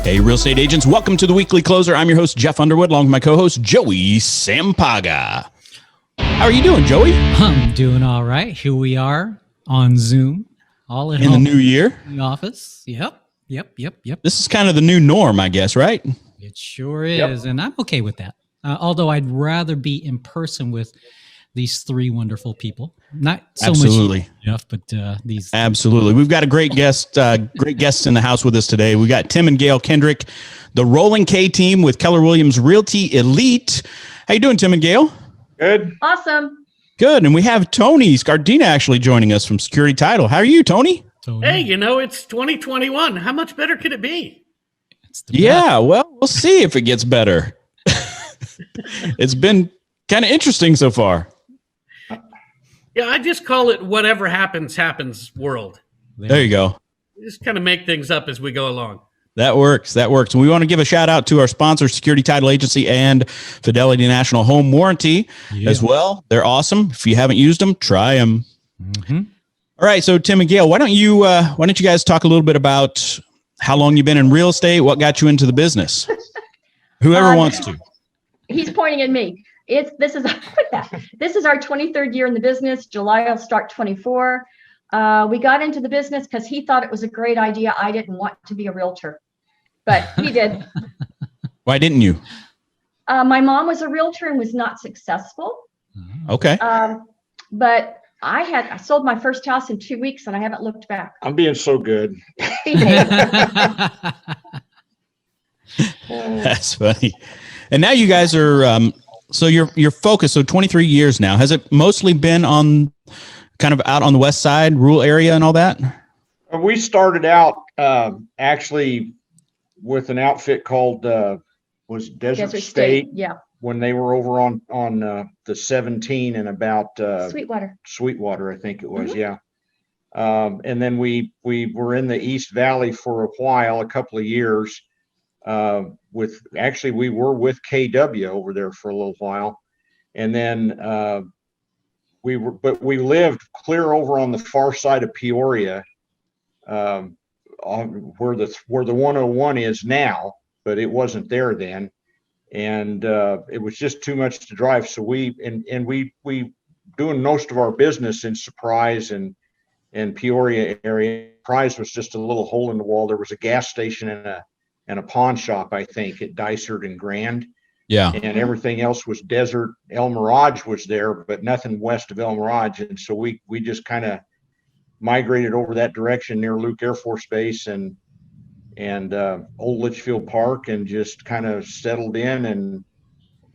Hey, real estate agents, welcome to the Weekly Closer. I'm your host, Jeff Underwood, along with my co-host, Joey Sampaga. How are you doing, Joey? I'm doing all right. Here we are on Zoom, all at in home. the new year. In the office. Yep. This is kind of the new norm, I guess, right? It sure is, and I'm okay with that. Although I'd rather be in person with these three wonderful people. Not so Absolutely. much Jeff, but these. Absolutely. We've got a great guests in the house with us today. We got Tim and Gayle Kendrick, the Rolling K team with Keller Williams Realty Elite. How you doing, Tim and Gayle? Good. Awesome. Good. And we have Tony Scardina actually joining us from Security Title. How are you, Tony? Hey, it's 2021. How much better could it be? Yeah, well, we'll see if it gets better. It's been kind of interesting so far. Yeah, I just call it whatever happens world. There you go. Just kind of make things up as we go along. That works. And we want to give a shout out to our sponsor, Security Title Agency and Fidelity National Home Warranty as well. They're awesome. If you haven't used them, try them. Mm-hmm. All right. So Tim and Gayle, why don't you guys talk a little bit about how long you've been in real estate? What got you into the business? Whoever wants to. He's pointing at me. This is our 23rd year in the business. July will start 24. We got into the business because he thought it was a great idea. I didn't want to be a realtor, but he did. Why didn't you? My mom was a realtor and was not successful. Okay. But I sold my first house in 2 weeks and I haven't looked back. I'm being so good. That's funny. And now you guys are, so you're focused. So 23 years now. Has it mostly been on kind of out on the west side, rural area and all that? We started out actually with an outfit called was Desert State. Yeah. When they were over on the 17 and about Sweetwater, I think it was. Mm-hmm. Yeah. And then we were in the East Valley for a while, a couple of years. We were with KW over there for a little while, and then we lived clear over on the far side of Peoria, where the 101 is now, but it wasn't there then, and it was just too much to drive. So we doing most of our business in Surprise and Peoria area. Surprise was just a little hole in the wall. There was a gas station and a pawn shop, I think, at Dysart and Grand. Yeah. And everything else was desert. El Mirage was there, but nothing west of El Mirage. And so we just kind of migrated over that direction near Luke Air Force Base and Old Litchfield Park, and just kind of settled in and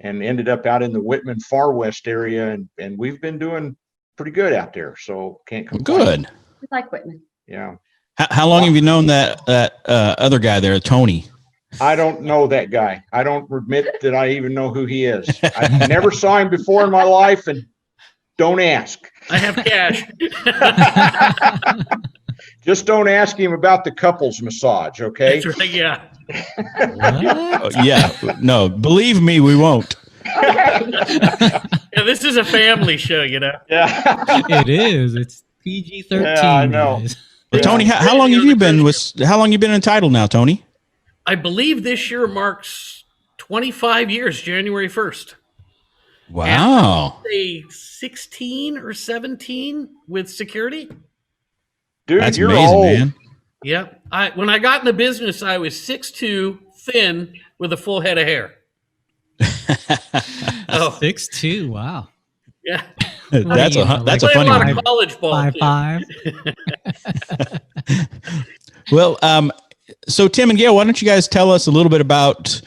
ended up out in the Whitman Far West area. And we've been doing pretty good out there. So can't complain. Good. I like Whitman. Yeah. How long have you known that other guy there, Tony? I don't know that guy. I don't admit that I even know who he is. I never saw him before in my life, and don't ask. I have cash. Just don't ask him about the couples massage, okay? That's right, yeah. Yeah. No, believe me, we won't. Okay. Yeah, this is a family show, Yeah. It is. It's PG-13. Yeah, I know. Guys. Well, Tony, how long have you been in title now, Tony? I believe this year marks 25 years, January 1st. Wow. Say 16 or 17 with security. Dude, that's you're amazing, old. man. Yeah. When I got in the business, I was 6'2", thin, with a full head of hair. 6'2", wow. Yeah. That's a funny one. one. College ball. 5'5". Well, so Tim and Gayle, why don't you guys tell us a little bit about,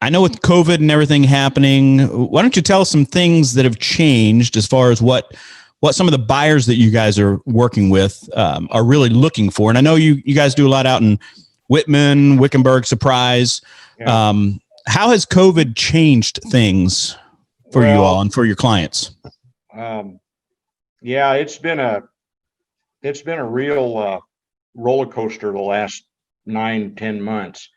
I know with COVID and everything happening, why don't you tell us some things that have changed as far as what some of the buyers that you guys are working with are really looking for? And I know you guys do a lot out in Whitman, Wickenburg, Surprise. Yeah. How has COVID changed things for you all and for your clients? Yeah, it's been a real roller coaster the last 9-10 months.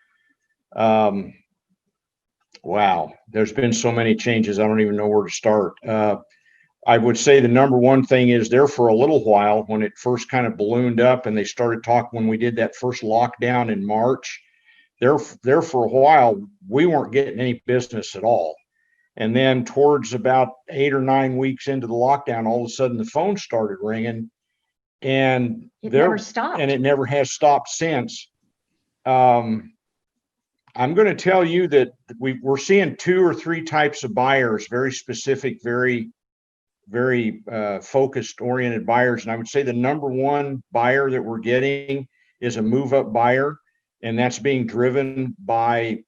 Wow, there's been so many changes. I don't even know where to start. I would say the number one thing is there for a little while when it first kind of ballooned up and they started talking when we did that first lockdown in March. there for a while, we weren't getting any business at all. And then towards about 8 or 9 weeks into the lockdown, all of a sudden the phone started ringing, and It never stopped. and it never has stopped since. I'm going to tell you that we're seeing 2 or 3 types of buyers, very specific, very focused, oriented buyers. And I would say the number one buyer that we're getting is a move-up buyer, and that's being driven by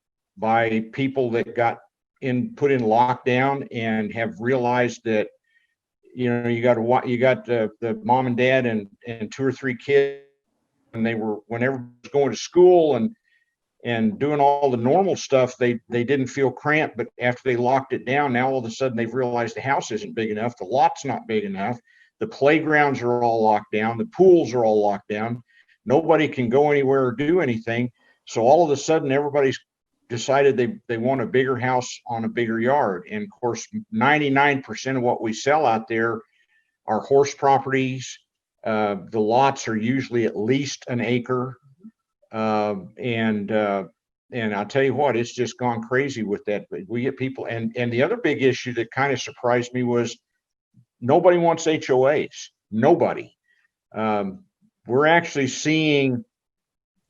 people that got put in lockdown and have realized that, you know, you got the mom and dad and 2 or 3 kids, and when everyone was going to school and doing all the normal stuff, they didn't feel cramped. But after they locked it down, now all of a sudden they've realized the house isn't big enough, the lot's not big enough, the playgrounds are all locked down, the pools are all locked down, nobody can go anywhere or do anything. So all of a sudden everybody's decided they want a bigger house on a bigger yard. And of course, 99% of what we sell out there are horse properties. The lots are usually at least an acre. And I'll tell you what, it's just gone crazy with that. But we get people, and the other big issue that kind of surprised me was nobody wants HOAs. Nobody. We're actually seeing,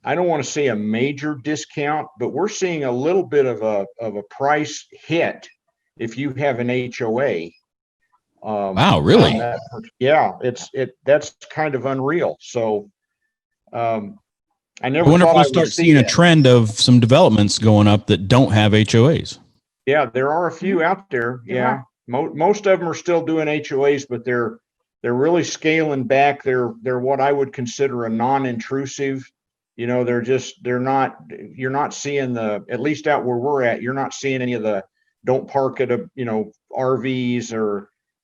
I don't want to say a major discount, but we're seeing a little bit of a price hit if you have an HOA. Wow, really? Yeah, that's kind of unreal. So, I never I wonder if thought we'll I would start see seeing a that. trend of some developments going up that don't have HOAs. Yeah, there are a few out there. Yeah, most of them are still doing HOAs, but they're really scaling back. They're what I would consider a non-intrusive. You know, you're not seeing at least out where we're at, you're not seeing any of the don't park at RVs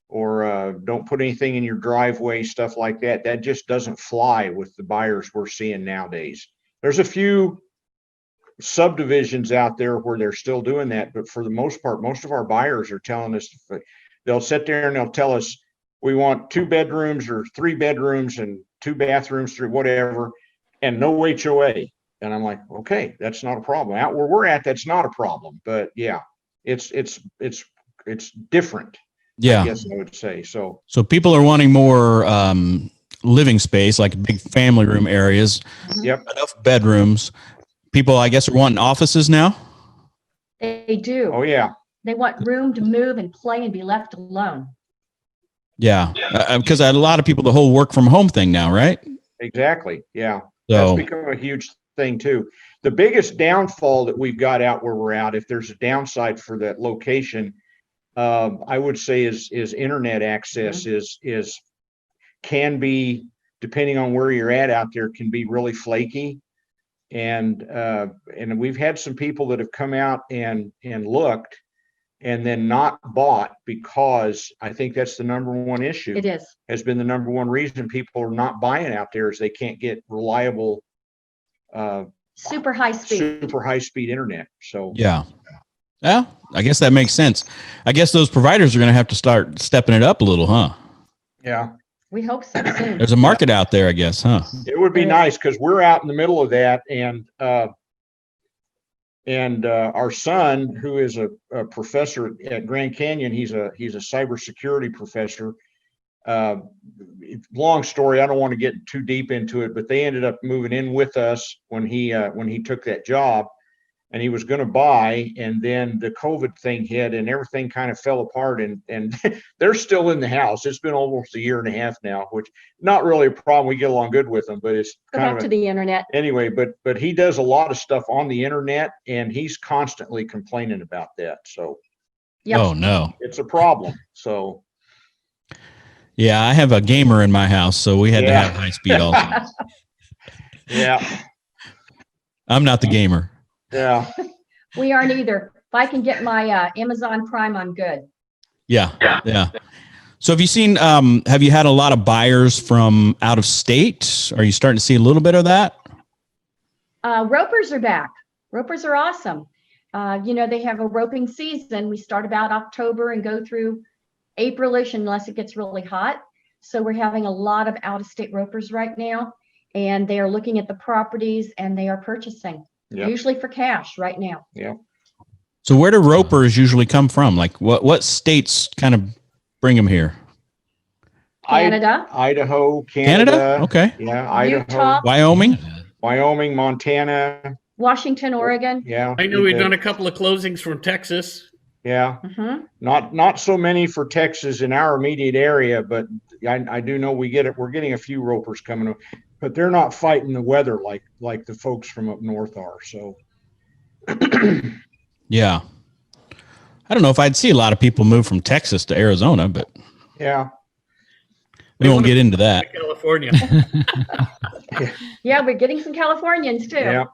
or don't put anything in your driveway, stuff like that. That just doesn't fly with the buyers we're seeing nowadays. There's a few subdivisions out there where they're still doing that, but for the most part, most of our buyers are telling us, they'll sit there and they'll tell us, we want 2 bedrooms or 3 bedrooms and 2 bathrooms, 3 whatever, and no HOA. And I'm like, okay, that's not a problem. Out where we're at, that's not a problem. But yeah, it's different. Yeah. I guess I would say so. So people are wanting more living space, like big family room areas. Yep. Enough bedrooms. People, I guess, are wanting offices now. They do. Oh yeah. They want room to move and play and be left alone. Yeah, because a lot of people, the whole work from home thing now, right? Exactly. Yeah. So, That's become a huge thing too. The biggest downfall that we've got out where we're at, if there's a downside for that location, I would say is internet access can be, depending on where you're at out there, can be really flaky. And we've had some people that have come out and looked and then not bought, because I think that's the number one issue. It is. Has been the number one reason people are not buying out there, is they can't get reliable super high speed internet. So yeah, I guess that makes sense. I guess those providers are going to have to start stepping it up a little, huh? Yeah. We hope so soon. There's a market out there, I guess, huh? It would be nice, because we're out in the middle of that, and our son, who is a professor at Grand Canyon, he's a cybersecurity professor. Long story, I don't want to get too deep into it, but they ended up moving in with us when he took that job, and he was going to buy, and then the COVID thing hit and everything kind of fell apart, and they're still in the house. It's been almost a year and a half now, which not really a problem. We get along good with them, but it's Go kind back of to the internet. anyway, but he does a lot of stuff on the internet, and he's constantly complaining about that. So Yep. Oh no. it's a problem. So Yeah, I have a gamer in my house, so we had to have high speed also. yeah, I'm not the gamer. yeah. We aren't either. If I can get my Amazon Prime, I'm good. Yeah. So have you had a lot of buyers from out of state? Are you starting to see a little bit of that? Ropers are back. Ropers are awesome. They have a roping season. We start about October and go through April-ish unless it gets really hot. So we're having a lot of out-of-state ropers right now, and they are looking at the properties and they are purchasing. Yep. usually for cash right now. Yeah. So where do ropers usually come from? Like what states kind of bring them here? Canada, Idaho, Canada? Canada. Okay. Yeah, Idaho, Utah, Wyoming? Wyoming, Montana. Washington, Oregon. Yeah. I know we've done a couple of closings from Texas. Yeah. Mhm. Not so many for Texas in our immediate area, but I do know we're getting a few ropers coming up, but they're not fighting the weather like the folks from up north are. So Yeah. I don't know if I'd see a lot of people move from Texas to Arizona, but yeah. we won't get into that. California. Yeah, we're getting some Californians too. Yeah.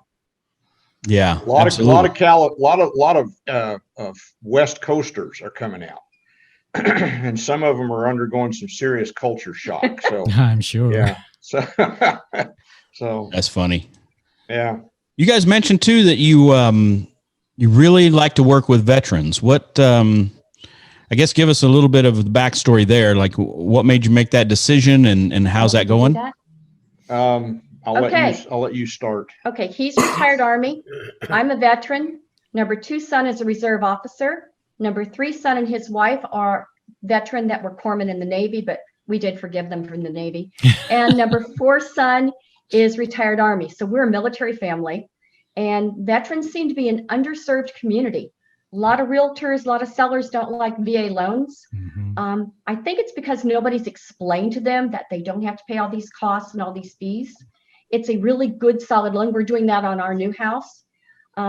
Yeah. A lot absolutely. of West Coasters are coming out, and some of them are undergoing some serious culture shock. So I'm sure. yeah, so That's funny. yeah. You guys mentioned too that you really like to work with veterans. What I guess give us a little bit of the backstory there. Like what made you make that decision and how's that going? I'll let you start. Okay, he's retired Army. I'm a veteran. Number 2 son is a reserve officer. Number 3 son and his wife are veteran that were corpsmen in the Navy, but we did forgive them from the Navy. And number 4 son is retired Army. So we're a military family, and veterans seem to be an underserved community. A lot of realtors, a lot of sellers don't like VA loans. Mm-hmm. I think it's because nobody's explained to them that they don't have to pay all these costs and all these fees. It's a really good, solid loan. We're doing that on our new house.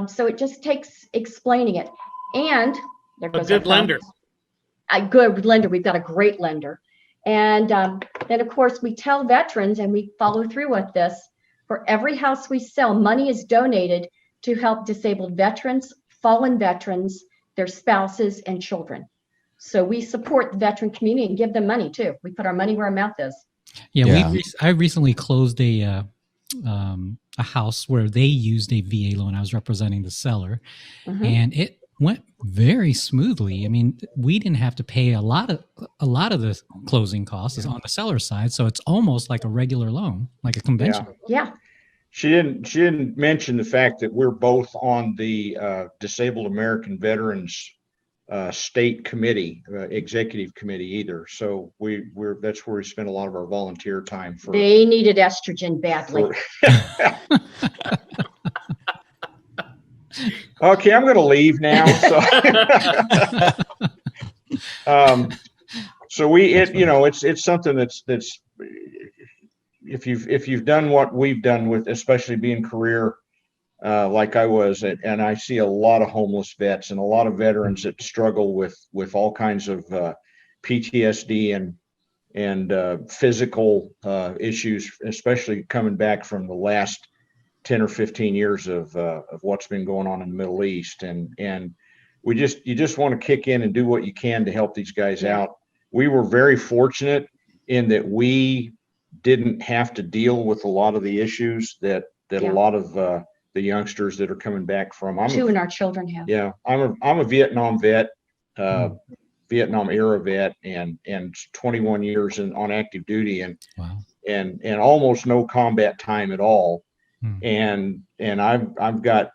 So it just takes explaining it. And there A goes good lender. A good lender. We've got a great lender. And then, of course, we tell veterans, and we follow through with this, for every house we sell, money is donated to help disabled veterans, fallen veterans, their spouses, and children. So we support the veteran community and give them money too. We put our money where our mouth is. Yeah, I recently closed a house where they used a VA loan. I was representing the seller, and it went very smoothly. I mean, we didn't have to pay a lot of the closing costs is on the seller side, so it's almost like a regular loan, like a convention. Yeah. She didn't mention the fact that we're both on the Disabled American Veterans state committee, executive committee either. So that's where we spend a lot of our volunteer time for. They needed estrogen badly. Okay, I'm going to leave now. So, it's something that's if you've done what we've done with, especially being career like I was, and I see a lot of homeless vets and a lot of veterans that struggle with all kinds of PTSD and physical issues, especially coming back from the last 10 or 15 years of what's been going on in the Middle East, and you just want to kick in and do what you can to help these guys out. We were very fortunate in that we didn't have to deal with a lot of the issues that a lot of the youngsters that are coming back from. Two and our children have. Yeah, I'm a Vietnam vet, Vietnam era vet, and 21 years on active duty, and almost no combat time at all. And I've got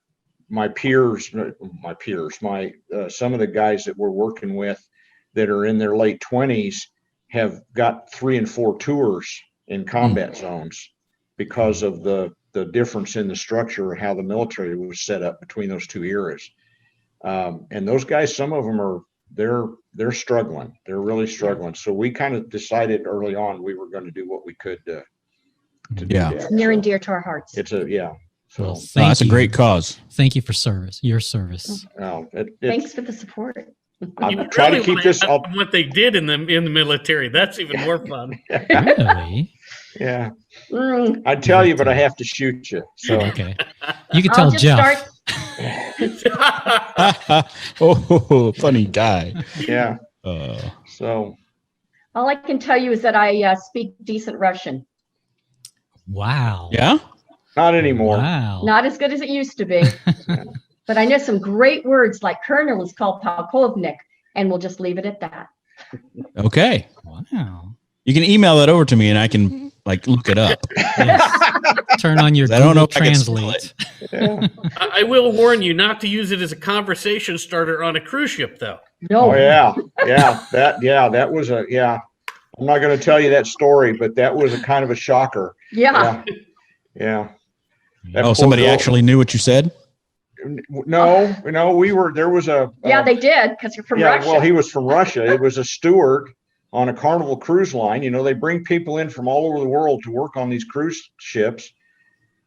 my peers, some of the guys that we're working with that are in their late 20s have got 3 and 4 tours in combat zones because of the difference in the structure of how the military was set up between those two eras. And those guys, some of them they're struggling. They're really struggling. So we kind of decided early on we were going to do what we could to do that. It's near and dear to our hearts. It's So that's a great cause. Thank you for your service. Thanks for the support. I'll try to keep this up. What they did in the military. That's even more fun. Really? Yeah. I'd tell you, but I have to shoot you. So okay. You can tell Jeff. Oh, funny guy. Yeah. So all I can tell you is that I speak decent Russian. Wow. Yeah? Not anymore. Wow. Not as good as it used to be. But I know some great words, like colonel is called polkovnik, and we'll just leave it at that. Okay. Wow. You can email that over to me and I can like look it up. Yes. Turn on your I don't know Google if I can spell Translate. Yeah. I will warn you not to use it as a conversation starter on a cruise ship, though. No. Oh yeah, that was I'm not going to tell you that story, but that was a kind of a shocker. Yeah. Yeah. That Oh, poor somebody girl- actually knew what you said? No, there was a. Yeah, they did because you're from Russia. Well, he was from Russia. It was a steward on a Carnival cruise line. You know, they bring people in from all over the world to work on these cruise ships.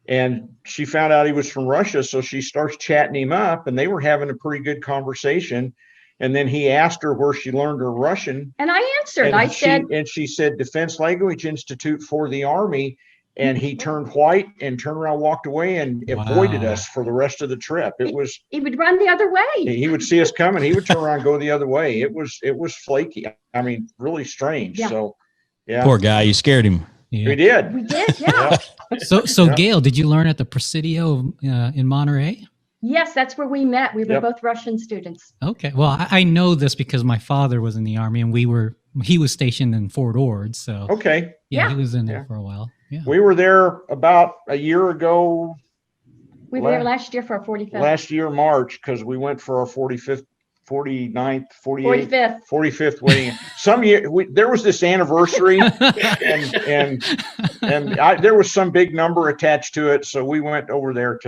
And she found out he was from Russia. So she starts chatting him up, and they were having a pretty good conversation. And then he asked her where she learned her Russian. And I answered. And I said, she said Defense Language Institute for the Army. And he turned white and turned around, walked away, and avoided us for the rest of the trip. It was, he would run the other way. he would see us coming. He would turn around and go the other way. It was flaky. I mean, really strange. Yeah. So, yeah. Poor guy, you scared him. We Yeah. did. We did, yeah. So Yeah. Gayle, did you learn at the Presidio in Monterey? Yes, that's where we met. We were Yep. both Russian students. Okay. Well, I know this because my father was in the Army, and he was stationed in Fort Ord. So Okay. yeah, Yeah. he was in there Yeah. for a while. Yeah. We were there about a year ago, We were there last year for our 45th. last year, March, because we went for our 45th, 49th, 48th, 45th. 45th wedding. Some year there was this anniversary and there was some big number attached to it. So we went over there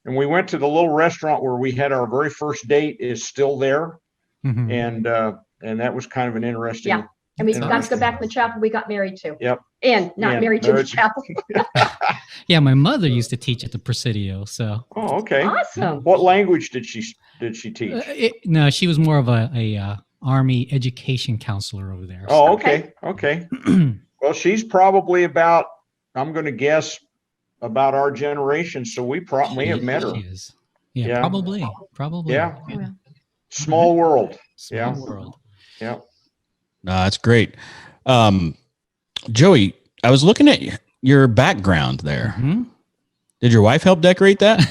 and we went to the little restaurant where we had our very first date is still there. Mhm. And that was kind of an interesting. Yeah. And we got to go Interesting. back to the chapel we got married to. Yep. And not Yeah, married to the married- chapel. Yeah, my mother used to teach at the Presidio. So Oh, okay. Awesome. What language did she teach? no, she was more of a Army education counselor over there. Oh, Okay. okay. Well, she's probably about, I'm going to guess, about our generation. So we may have met her. She is. Yeah, Yeah. probably. Yeah. Oh, yeah. Small world. Small Yeah. world. Yeah. No, that's great. Joey, I was looking at your background there. Hmm? Did your wife help decorate that?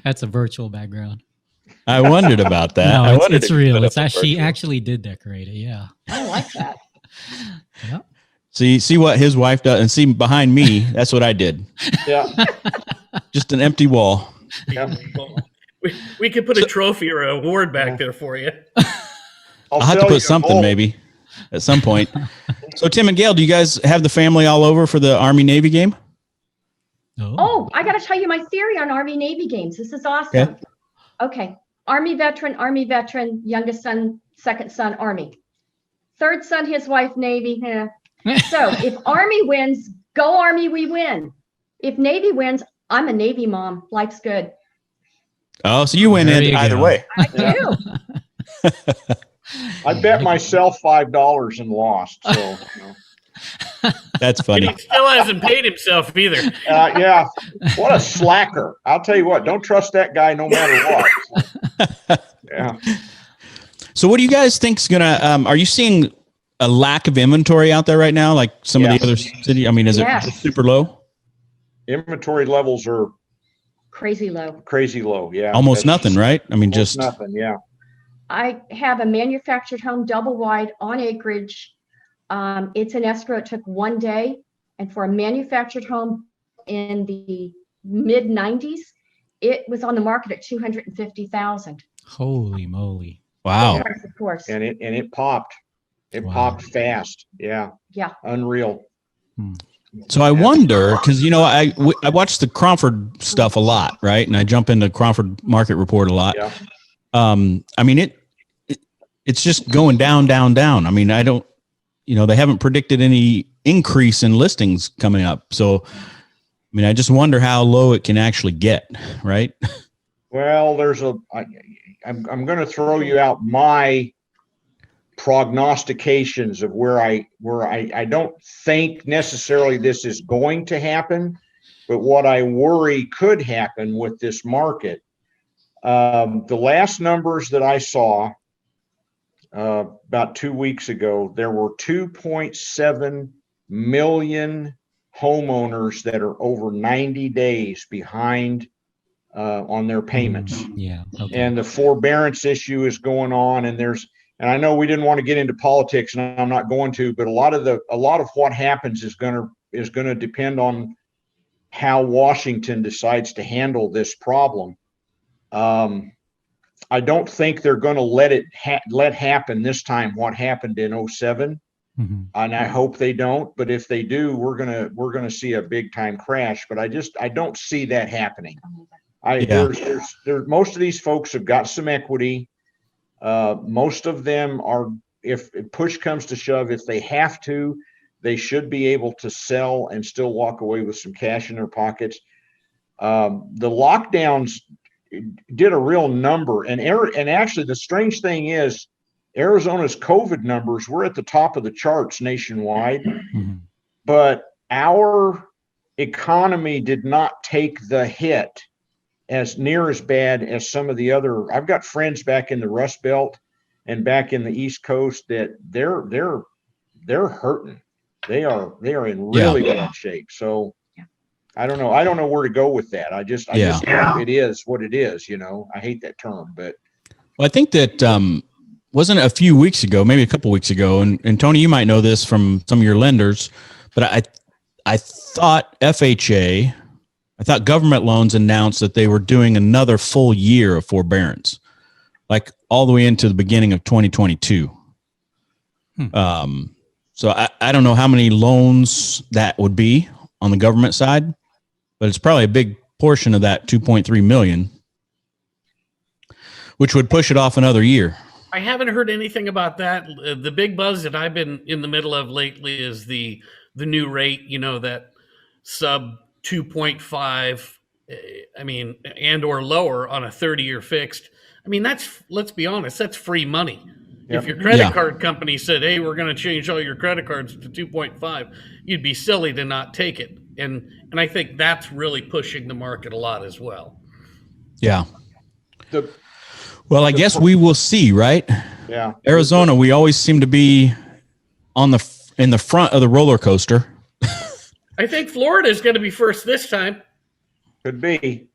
That's a virtual background. I wondered about that. No, I it's, wondered it's if you real. put It's up a actually virtual. actually did decorate it. Yeah. I like that. Yep. See what his wife does, and see behind me. That's what I did. Yeah. Just an empty wall. Yeah. We could put a trophy or an award back there for you. I'll have to tell you, put something oh, maybe at some point. So Tim and Gayle, do you guys have the family all over for the Army Navy game? Oh, I got to tell you my theory on Army Navy games. This is awesome. Okay. Army veteran, youngest son, second son, Army. Third son, his wife, Navy. So if Army wins, go Army, we win. If Navy wins, I'm a Navy mom. Life's good. Oh, so you went There in you either go. way. I do. I bet myself $5 and lost. So, you know. That's And funny. he still hasn't paid himself either. Yeah. What a slacker. I'll tell you what, don't trust that guy no matter what. Yeah. So what do you guys think's gonna? Are you seeing a lack of inventory out there right now, like some of Yes. the other city? I mean, is Yes. it super low? Inventory levels are Crazy low. crazy low. Yeah. Almost That's nothing, right? I mean, almost just nothing. Yeah. I have a manufactured home, double wide on acreage. It's an escrow. It took 1 day. And for a manufactured home in the mid 90s, it was on the market at 250,000. Holy moly. wow. Price, of course. And it popped. It Wow. popped fast. Yeah. Yeah. Unreal. So I wonder, because I watch the Cromford stuff a lot, right? And I jump into Cromford Market Report a lot. Yeah. I mean, it's just going down, down, down. I mean, I don't, they haven't predicted any increase in listings coming up. So, I mean, I just wonder how low it can actually get, right? Well, I'm going to throw you out my prognostications of where I don't think necessarily this is going to happen, but what I worry could happen with this market. The last numbers that I saw about 2 weeks ago, there were 2.7 million homeowners that are over 90 days behind on their payments. Yeah. Okay. And the forbearance issue is going on, and I know we didn't want to get into politics, and I'm not going to, but a lot of what happens is going is going to depend on how Washington decides to handle this problem. I don't think they're going to let happen this time what happened in 07. Mm-hmm. And I hope they don't, but if they do, we're gonna see a big time crash. But I don't see that happening. Most of these folks have got some equity. Most of them are, if push comes to shove, if they have to, they should be able to sell and still walk away with some cash in their pockets. The lockdowns did a real number, and actually the strange thing is, Arizona's COVID numbers were at the top of the charts nationwide, but our economy did not take the hit as near as bad as some of the other. I've got friends back in the Rust Belt and back in the East Coast that they're hurting. They are in really bad shape. So I don't know where to go with that. I just it is what it is. I hate that term, but well, I think that wasn't a few weeks ago, maybe a couple weeks ago, and Tony, you might know this from some of your lenders, but I thought government loans announced that they were doing another full year of forbearance, like all the way into the beginning of 2022. So I don't know how many loans that would be on the government side, but it's probably a big portion of that 2.3 million, which would push it off another year. I haven't heard anything about that. The big buzz that I've been in the middle of lately is the new rate, that sub 2.5, and or lower on a 30-year fixed. Let's be honest, that's free money. Yep. If your credit card company said, hey, we're going to change all your credit cards to 2.5, you'd be silly to not take it. And I think that's really pushing the market a lot as well. Yeah. Well, I guess we will see, right? Yeah. Arizona, we always seem to be in the front of the roller coaster. I think Florida is going to be first this time. Could be.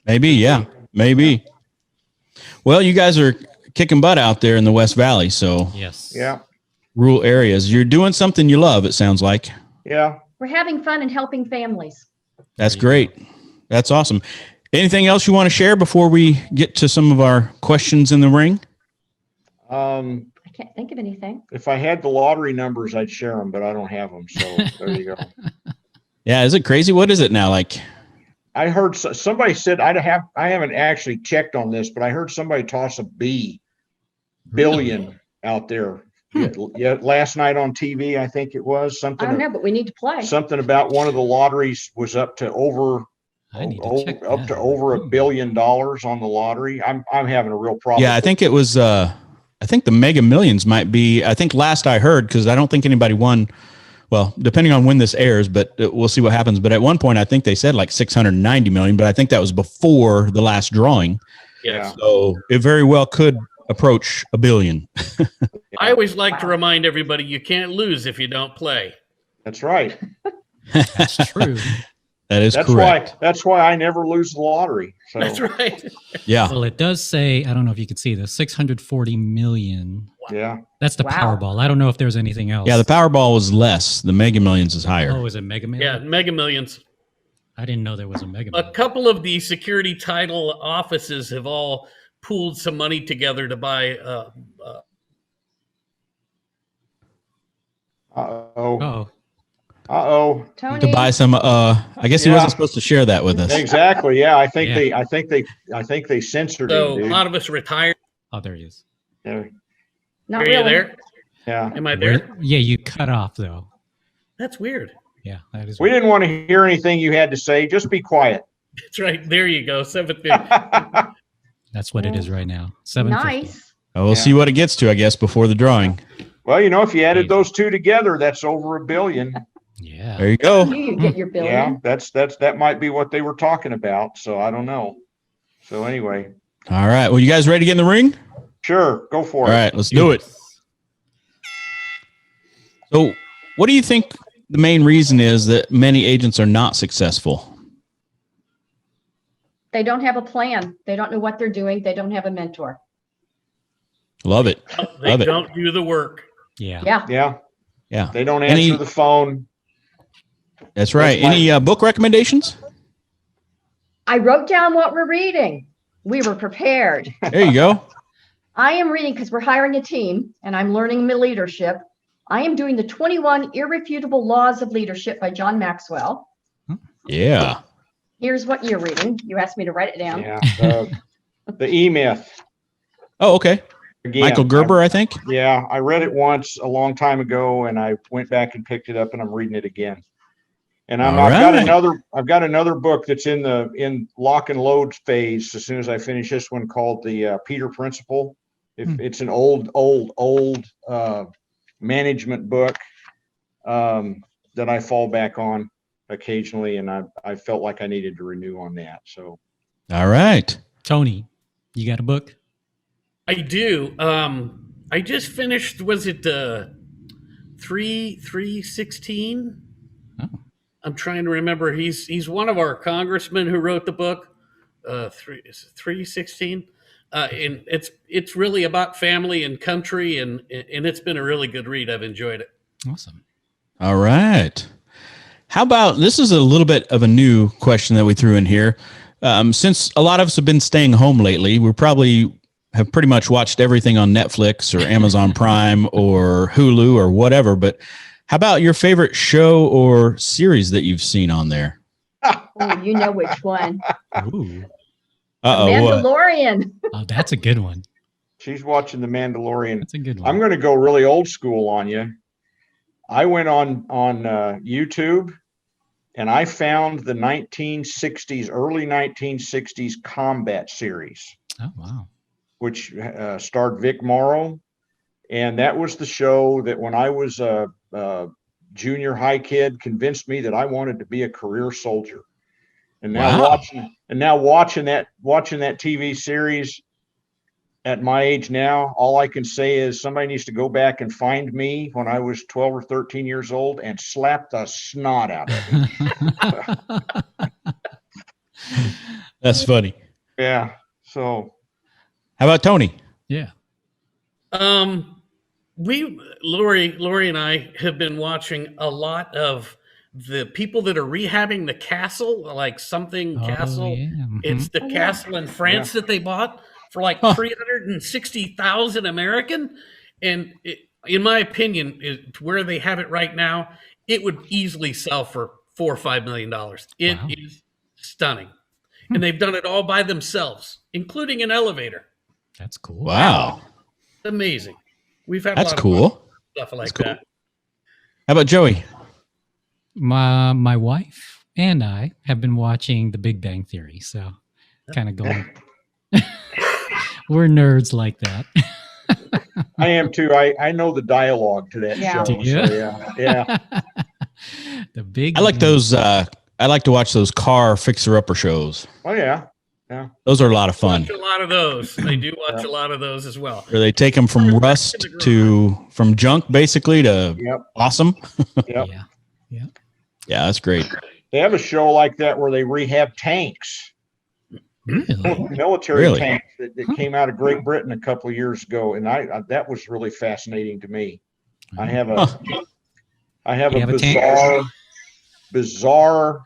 Maybe, yeah. Maybe. Well, you guys are kicking butt out there in the West Valley, so yes. Yeah. Rural areas. You're doing something you love, it sounds like. Yeah. We're having fun and helping families. That's great. That's awesome. Anything else you want to share before we get to some of our questions in the ring? I can't think of anything. If I had the lottery numbers, I'd share them, but I don't have them. So there you go. Yeah. Is it crazy? What is it now? Like, I heard somebody said, I haven't actually checked on this, but I heard somebody toss a billion out there. Yeah, last night on TV, I think it was something. I don't know, but we need to play. Something about one of the lotteries was up to over $1 billion on the lottery. I'm having a real problem. Yeah, I think it was. I think the Mega Millions might be. I think last I heard, because I don't think anybody won. Well, depending on when this airs, but we'll see what happens. But at one point, I think they said like 690 million, but I think that was before the last drawing. Yeah. So it very well could approach $1 billion. I always like to remind everybody you can't lose if you don't play. That's right. That's true. That's correct. That's why I never lose the lottery. So. That's right. Yeah. Well, it does say, I don't know if you can see this, 640 million. Yeah. That's the Powerball. I don't know if there's anything else. Yeah, the Powerball was less. The Mega Millions is higher. Oh, is it Mega Millions? Yeah, Mega Millions. I didn't know there was a Mega A couple of the security title offices have all pooled some money together to buy. Tony. To buy some. I guess he wasn't supposed to share that with us. Exactly. Yeah, I think they censored it. So a lot of us retired. Oh, there he is. Yeah. Not Are really. you there? Yeah. Am I there? Yeah, you cut off though. That's weird. Yeah, that is. We didn't want to hear anything you had to say. Just be quiet. That's right. There you go. 7:50. That's what it is right now. 750. Nice. We'll see what it gets to, I guess, before the drawing. Well, if you added those two together, that's over $1 billion. Yeah. There you go. You get your billion. Yeah, that might be what they were talking about. So I don't know. So anyway. All right. Well, you guys ready to get in the ring? Sure. Go for it. All right. Let's do it. So what do you think the main reason is that many agents are not successful? They don't have a plan. They don't know what they're doing. They don't have a mentor. Love it. They don't do the work. Yeah. Yeah. Yeah. Yeah. They don't answer the phone. That's right. Any book recommendations? I wrote down what we're reading. We were prepared. There you go. I am reading because we're hiring a team and I'm learning leadership. I am doing the 21 Irrefutable Laws of Leadership by John Maxwell. Yeah. Here's what you're reading. You asked me to write it down. Yeah. The E-Myth. Oh, okay. Again, Michael Gerber, I think. Yeah, I read it once a long time ago, and I went back and picked it up, and I'm reading it again. And I've got another book that's in lock and load phase. As soon as I finish this one, called the Peter Principle. It's an old management book that I fall back on occasionally, and I felt like I needed to renew on that. So, all right, Tony, you got a book? I do. I just finished. Was it 316? Oh. I'm trying to remember. He's one of our congressmen who wrote the book. 316. And it's really about family and country, and it's been a really good read. I've enjoyed it. Awesome. All right. How about, this is a little bit of a new question that we threw in here. Since a lot of us have been staying home lately, we probably have pretty much watched everything on Netflix or Amazon Prime or Hulu or whatever. But how about your favorite show or series that you've seen on there? Oh, you know which one. Ooh. Uh-oh. Mandalorian. Oh, that's a good one. she's watching The Mandalorian. That's a good one. I'm going to go really old school on you. I went on YouTube, and I found the 1960s, early 1960s combat series. Oh, wow. Which starred Vic Morrow. And that was the show that when I was a junior high kid convinced me that I wanted to be a career soldier. And now watching that TV series at my age now, all I can say is somebody needs to go back and find me when I was 12 or 13 years old and slap the snot out of me. That's funny. Yeah. So how about Tony? Yeah. Lori and I have been watching a lot of the people that are rehabbing the castle, like something castle. Yeah. Mm-hmm. It's the castle in France that they bought for like 360,000 American. And in my opinion, where they have it right now, it would easily sell for $4 or $5 million. It is stunning. And they've done it all by themselves, including an elevator. That's cool. Wow. Amazing. We've had That's a lot cool. of stuff like that. How about Joey? My wife and I have been watching The Big Bang Theory, so kind of going. We're nerds like that. I am too. I know the dialogue to that show. Do you? So yeah. The Big. I like those. I like to watch those car fixer-upper shows. Oh yeah. Yeah. Those are a lot of fun. Watch a lot of those. They do watch a lot of those as well. Where they take them from rust from junk basically to awesome. Yep. Yeah. Yeah, that's great. They have a show like that where they rehab tanks. Really? Military tanks that came out of Great Britain a couple of years ago, and I that was really fascinating to me. I have a bizarre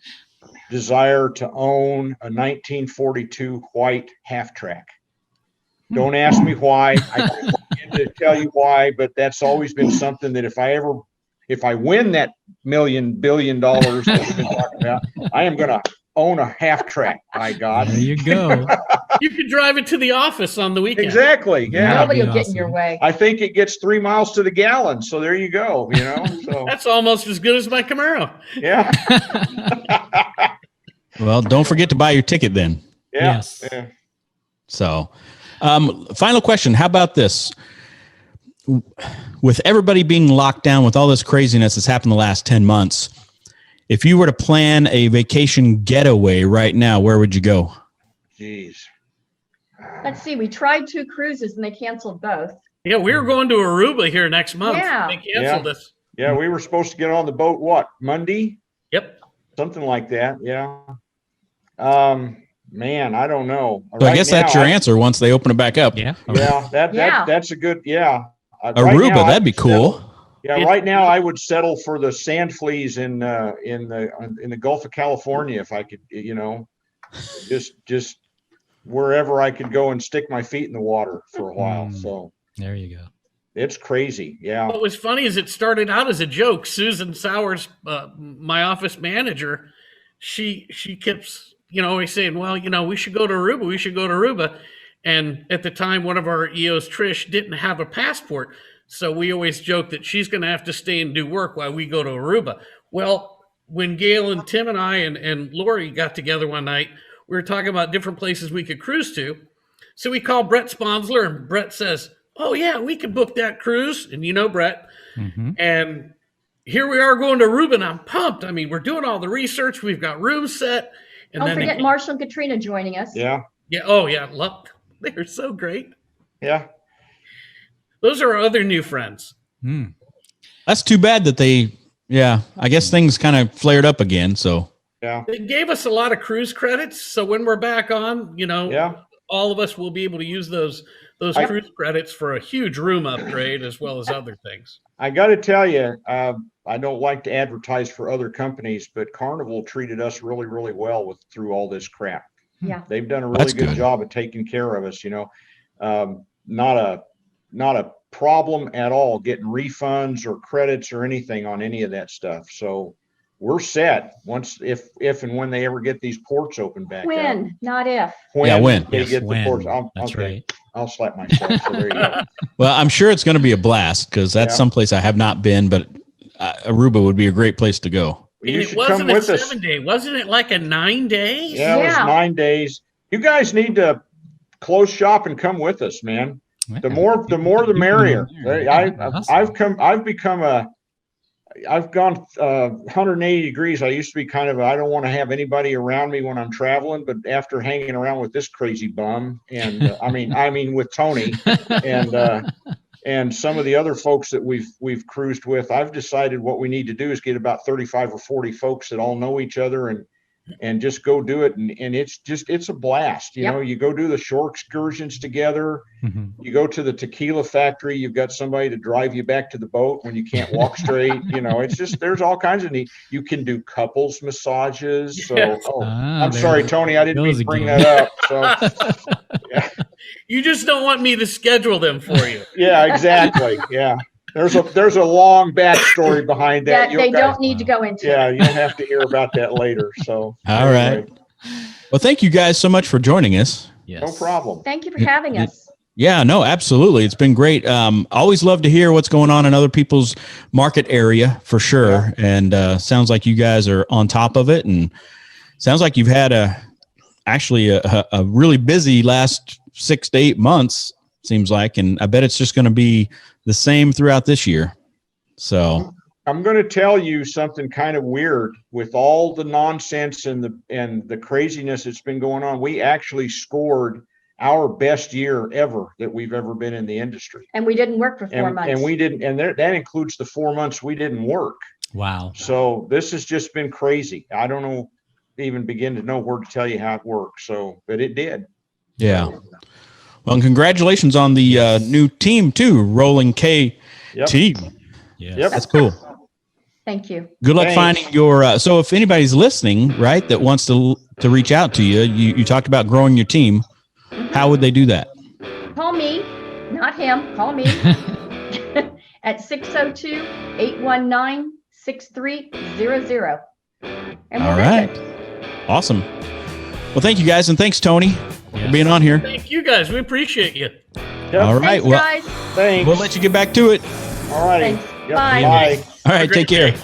desire to own a 1942 white half track. Don't ask me why. I can't begin to tell you why, but that's always been something that if I win that $1 billion that we've been talking about, I am going to own a half track. My God. There you go. You could drive it to the office on the weekend. Exactly. Yeah. Nobody will get in your way. I think it gets 3 miles to the gallon. So there you go. So That's almost as good as my Camaro. yeah. Well, don't forget to buy your ticket then. Yeah. Yes. Yeah. So, final question. How about this? With everybody being locked down with all this craziness that's happened the last 10 months, if you were to plan a vacation getaway right now, where would you go? Jeez. Let's see. We tried 2 cruises and they canceled both. Yeah, we were going to Aruba here next month. Yeah. They canceled us. Yeah, we were supposed to get on the boat, Monday? Yep. Something like that. Yeah. Man, I don't know. So I guess that's your answer once they open it back up. Yeah. Yeah, that's a good, Aruba, that'd be cool. Yeah, right now I would settle for the sand fleas in the Gulf of California if I could, just wherever I could go and stick my feet in the water for a while. So there you go. it's crazy. Yeah. What was funny is it started out as a joke. Susan Sowers, my office manager, she keeps, always saying, well, we should go to Aruba. We should go to Aruba. And at the time, one of our EOs, Trish, didn't have a passport. So we always joke that she's going to have to stay and do work while we go to Aruba. Well, when Gayle and Tim and I and Lori got together one night, we were talking about different places we could cruise to. So we called Brett Sponsler, and Brett says, oh, yeah, we could book that cruise. And Brett. Mm-hmm. And here we are going to Aruba, and I'm pumped. I mean, we're doing all the research. We've got rooms set. And don't forget Marshall and Katrina joining us. Yeah. Yeah. Oh, yeah. They're so great. Yeah. Those are our other new friends. That's too bad that I guess things kind of flared up again. So yeah, they gave us a lot of cruise credits. So when we're back on, all of us will be able to use those cruise credits for a huge room upgrade as well as other things. I got to tell you, I don't like to advertise for other companies, but Carnival treated us really, really well through all this crap. Yeah, they've done a really good job of taking care of us. Not a problem at all getting refunds or credits or anything on any of that stuff. So we're set once if and when they ever get these ports open back. When, not if. When they get the ports. That's okay. Right. I'll slap myself. So there you go. Well, I'm sure it's going to be a blast because that's someplace I have not been, but Aruba would be a great place to go. You it wasn't a 7-day. Wasn't it like a 9 days? Yeah, it was 9 days. You guys need to close shop and come with us, man. The more the merrier. I've gone 180 degrees. I used to be kind of I don't want to have anybody around me when I'm traveling, but after hanging around with this crazy bum and I mean with Tony and some of the other folks that we've cruised with, I've decided what we need to do is get about 35 or 40 folks that all know each other and just go do it. And it's a blast. You go do the shore excursions together. Mm-hmm. You go to the tequila factory. You've got somebody to drive you back to the boat when you can't walk straight. It's just, there's all kinds of neat. You can do couples massages. So, I'm sorry, Tony, I didn't mean to bring that up. So yeah. You just don't want me to schedule them for you. Yeah, exactly. Yeah. There's a long backstory behind that. They don't need to go into. Yeah, you'll have to hear about that later. So all right. Well, thank you guys so much for joining us. Yes. No problem. Thank you for having us. Yeah, no, absolutely. It's been great. Always love to hear what's going on in other people's market area for sure. Yeah. And sounds like you guys are on top of it, and sounds like you've had a really busy last 6 to 8 months. Seems like, and I bet it's just going to be the same throughout this year. So I'm going to tell you something kind of weird with all the nonsense and the craziness that's been going on. We actually scored our best year ever that we've ever been in the industry. And we didn't work for 4 months. And we didn't, and that includes the 4 months we didn't work. Wow. So this has just been crazy. I don't know, even begin to know where to tell you how it works. So, but it did. Yeah. Well, and congratulations on the new team too, Rolling K team. Yes. That's cool. Thank you. Good luck finding your. So, if anybody's listening, right, that wants to reach out to you, you talked about growing your team. How would they do that? Call me, not him. Call me at 602-819-6300. And all right. Awesome. Well, thank you guys, and thanks, Tony. For being on here. Thank you guys. We appreciate you. Yep. All right. Thanks, guys. Thanks. We'll let you get back to it. All right. Thanks. Yep. Bye. Bye. All right. Take care. Day.